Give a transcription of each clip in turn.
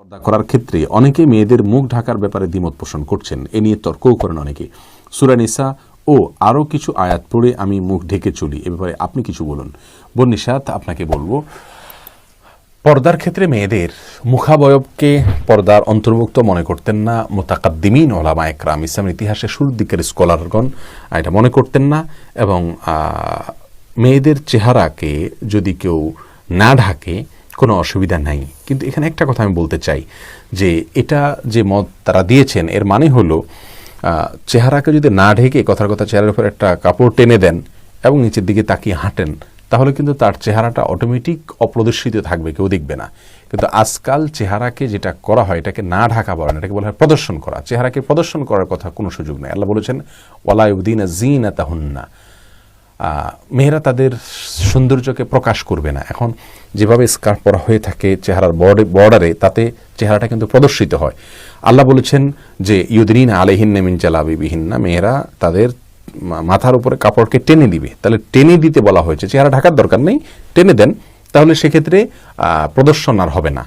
পর্দা করার ক্ষেত্রে অনেকে মেয়েদের মুখ ঢাকার ব্যাপারে দ্বিমত পোষণ করছেন, এ নিয়ে তর্কও করেন অনেকে। সূরা নিসা ও আরও কিছু আয়াত পড়ে আমি মুখ ঢেকে চলি, এ ব্যাপারে আপনি কিছু বলুন। বোন নিশাত, আপনাকে বলবো, পর্দার ক্ষেত্রে মেয়েদের মুখাবয়বকে পর্দার অন্তর্ভুক্ত মনে করতেন না মুতাকাদ্দিমিন ওলামা একরাম, ইসলামের ইতিহাসে শুরুর দিকের স্কলারগণ এটা মনে করতেন না। এবং মেয়েদের চেহারাকে যদি কেউ না ঢাকে কোনো অসুবিধা নাই। কিন্তু এখানে একটা কথা আমি বলতে চাই যে এটা যে মত তারা দিয়েছেন এর মানে হলো চেহারাকে যদি না ঢেকে কথার কথা চেহারার উপর একটা কাপড় টেনে দেন এবং নিচের দিকে তাকিয়ে হাঁটেন, তাহলে কিন্তু তার চেহারাটা অটোমেটিক অপ্রদর্শিত থাকবে, কেউ দেখবে না। কিন্তু আজকাল চেহারাকে যেটা করা হয় এটাকে না ঢাকা বলা না, এটাকে বলা হয় প্রদর্শন করা। চেহারাকে প্রদর্শন করার কথা কোনো সুযোগ নেই। আল্লাহ বলেছেন ওয়ালা ইউদিনা যিনাতাহুন্না, মেয়েরা তাদের সৌন্দর্যকে প্রকাশ করবে না। এখন যেভাবে স্কার্ফ পরা হয়ে থাকে চেহারার বর্ডারে, তাতে চেহারাটা কিন্তু প্রদর্শিত হয়। আল্লাহ বলেছেন যে ইউদরিনা আলাইহিন্না মিন জালাবিবিহিন্না, মেয়েরা তাদের মাথার উপরে কাপড়কে টেনে দিবে। তাহলে টেনে দিতে বলা হয়েছে, চেহারা ঢাকার দরকার নেই, টেনে দেন, তাহলে সেক্ষেত্রে প্রদর্শন আর হবে না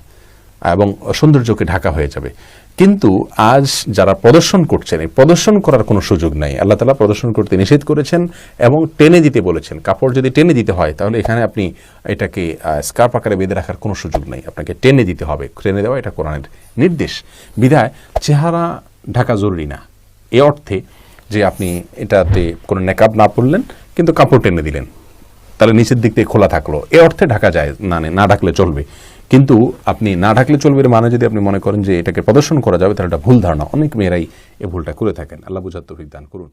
এবং সৌন্দর্যকে ঢাকা হয়ে যাবে। কিন্তু আজ যারা প্রদর্শন করছেন, এই প্রদর্শন করার কোনো সুযোগ নাই। আল্লাহ তাআলা প্রদর্শন করতে নিষেধ করেছেন এবং টেনে দিতে বলেছেন। কাপড় যদি টেনে দিতে হয় তাহলে এখানে আপনি এটাকে স্কার্ফ আকারে বেঁধে রাখার কোনো সুযোগ নেই, আপনাকে টেনে দিতে হবে। টেনে দেওয়া এটা কোরআনের নির্দেশ। বিধায় চেহারা ঢাকা জরুরি না এ অর্থে যে আপনি এটাতে কোনো নেকাব না পরলেন কিন্তু কাপড় টেনে দিলেন, তাহলে নিচের দিক থেকে খোলা থাকলো, এ অর্থে ঢাকা যায় না ঢাকলে চলবে। কিন্তু আপনি না ঢাকলে চলবে এর মানে যদি আপনি মনে করেন যে এটাকে প্রদর্শন করা যাবে, তাহলে এটা ভুল ধারণা। অনেক মেয়েরাই এই ভুলটা করে থাকেন। আল্লাহ বুঝার তৌফিক দান করুন।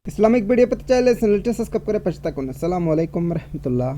ইসলামিক ভিডিও পেতে চাইলে চ্যানেলটি সাবস্ক্রাইব করে পাশে থাকুন। আসসালামু আলাইকুম রহমতুল্লাহ।